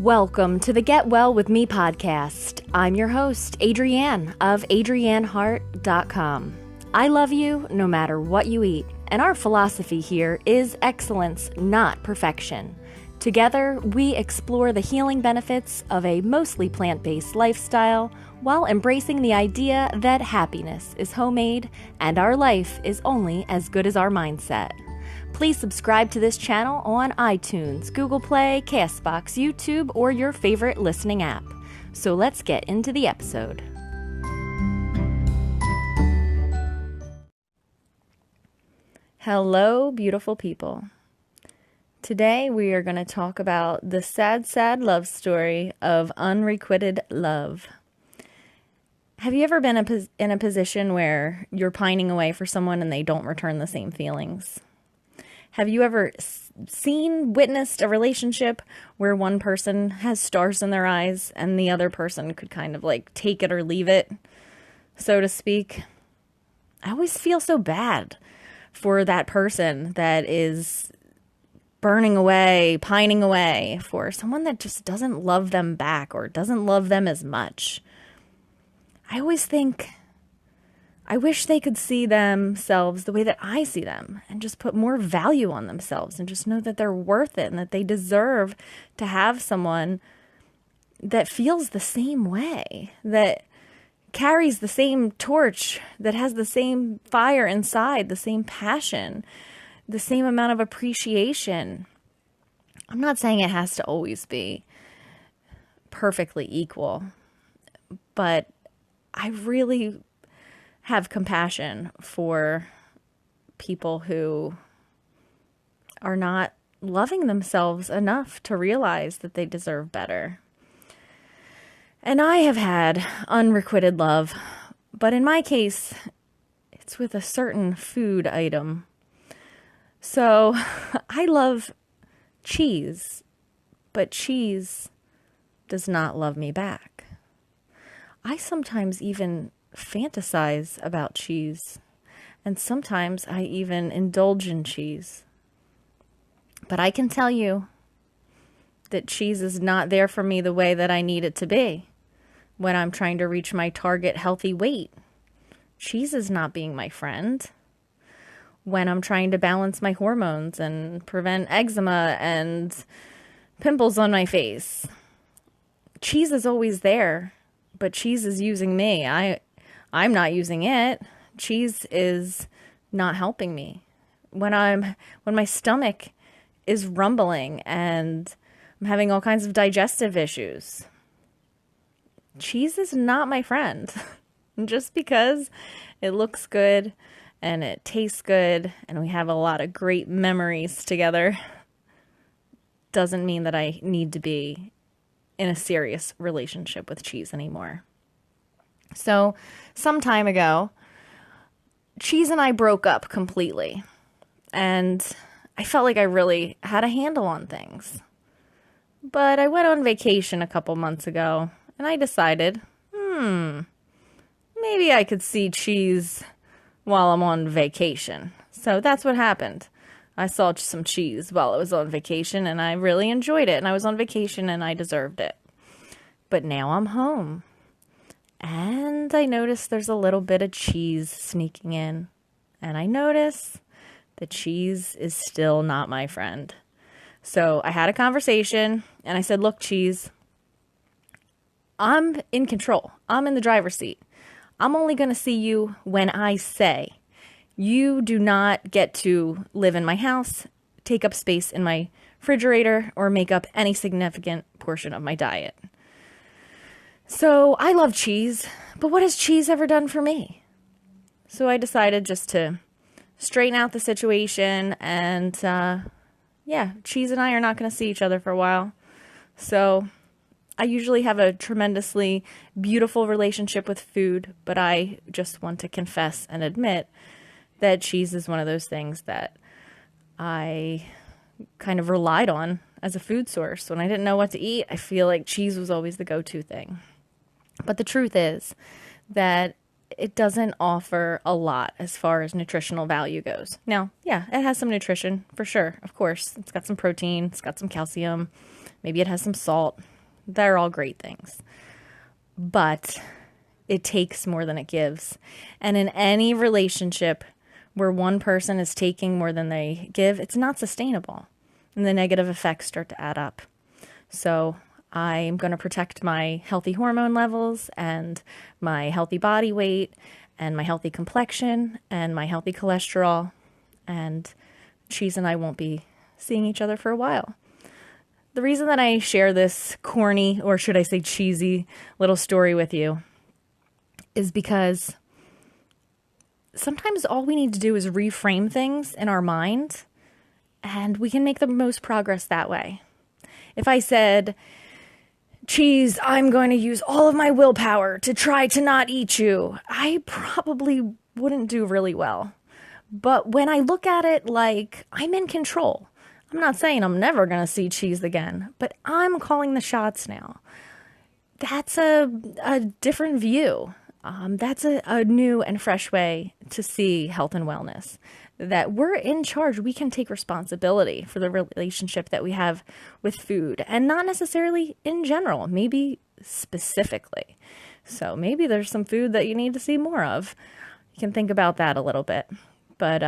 Welcome to the Get Well With Me podcast. I'm your host, Adrienne of adrienneheart.com. I love you no matter what you eat, and our philosophy here is excellence, not perfection. Together, we explore the healing benefits of a mostly plant-based lifestyle while embracing the idea that happiness is homemade and our life is only as good as our mindset. Please subscribe to this channel on iTunes, Google Play, Castbox, YouTube, or your favorite listening app. So let's get into the episode. Hello, beautiful people. Today we are going to talk about the sad, sad love story of unrequited love. Have you ever been in a position where you're pining away for someone and they don't return the same feelings? Have you ever witnessed a relationship where one person has stars in their eyes and the other person could kind of like take it or leave it, so to speak? I always feel so bad for that person that is burning away, pining away for someone that just doesn't love them back or doesn't love them as much. I always think, I wish they could see themselves the way that I see them and just put more value on themselves and just know that they're worth it and that they deserve to have someone that feels the same way, that carries the same torch, that has the same fire inside, the same passion, the same amount of appreciation. I'm not saying it has to always be perfectly equal, but I really have compassion for people who are not loving themselves enough to realize that they deserve better. And I have had unrequited love, but in my case, it's with a certain food item. So I love cheese, but cheese does not love me back. I sometimes even fantasize about cheese, and sometimes I even indulge in cheese. But I can tell you that cheese is not there for me the way that I need it to be when I'm trying to reach my target healthy weight. Cheese is not being my friend when I'm trying to balance my hormones and prevent eczema and pimples on my face. Cheese is always there, but cheese is using me. I'm not using it. Cheese is not helping me. When my stomach is rumbling and I'm having all kinds of digestive issues, cheese is not my friend. Just because it looks good and it tastes good and we have a lot of great memories together doesn't mean that I need to be in a serious relationship with cheese anymore. So, some time ago, cheese and I broke up completely, and I felt like I really had a handle on things. But I went on vacation a couple months ago, and I decided, maybe I could see cheese while I'm on vacation. So that's what happened. I saw some cheese while I was on vacation, and I really enjoyed it, and I was on vacation, and I deserved it. But now I'm home. And I notice there's a little bit of cheese sneaking in. And I notice the cheese is still not my friend. So I had a conversation and I said, look, cheese, I'm in control. I'm in the driver's seat. I'm only going to see you when I say. You do not get to live in my house, take up space in my refrigerator, or make up any significant portion of my diet. So I love cheese, but what has cheese ever done for me? So I decided just to straighten out the situation, and cheese and I are not going to see each other for a while. So I usually have a tremendously beautiful relationship with food, but I just want to confess and admit that cheese is one of those things that I kind of relied on as a food source. When I didn't know what to eat, I feel like cheese was always the go-to thing. But the truth is that it doesn't offer a lot as far as nutritional value goes. Now, yeah, it has some nutrition for sure, of course. It's got some protein, it's got some calcium, Maybe it has some salt. They're all great things. But it takes more than it gives. And in any relationship where one person is taking more than they give, it's not sustainable. And the negative effects start to add up. So I'm going to protect my healthy hormone levels and my healthy body weight and my healthy complexion and my healthy cholesterol. And Cheese and I won't be seeing each other for a while. The reason that I share this corny, or should I say cheesy, little story with you is because sometimes all we need to do is reframe things in our mind, and we can make the most progress that way. If I said, Cheese, I'm going to use all of my willpower to try to not eat you, I probably wouldn't do really well. But when I look at it like I'm in control, I'm not saying I'm never going to see Cheese again, but I'm calling the shots now. That's a different view. That's a new and fresh way to see health and wellness. That we're in charge. We can take responsibility for the relationship that we have with food, and not necessarily in general, maybe specifically. So maybe there's some food that you need to see more of. You can think about that a little bit. But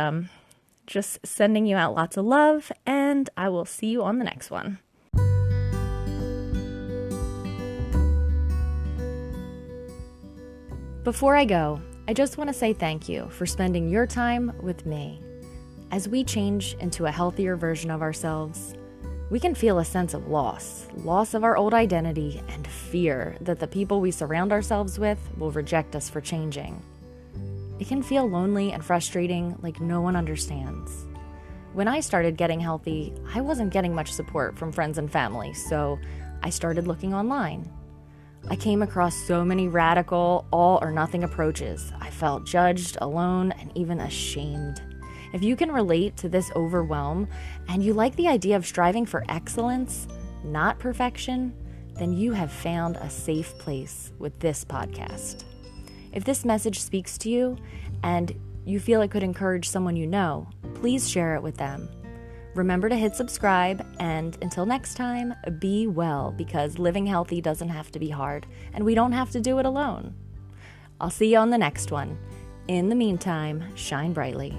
just sending you out lots of love, and I will see you on the next one. Before I go, I just want to say thank you for spending your time with me. As we change into a healthier version of ourselves, we can feel a sense of loss of our old identity, and fear that the people we surround ourselves with will reject us for changing. It can feel lonely and frustrating, like no one understands. When I started getting healthy, I wasn't getting much support from friends and family, so I started looking online. I came across so many radical, all-or-nothing approaches. I felt judged, alone, and even ashamed. If you can relate to this overwhelm, and you like the idea of striving for excellence, not perfection, then you have found a safe place with this podcast. If this message speaks to you, and you feel it could encourage someone you know, please share it with them. Remember to hit subscribe, and until next time, be well, because living healthy doesn't have to be hard, and we don't have to do it alone. I'll see you on the next one. In the meantime, shine brightly.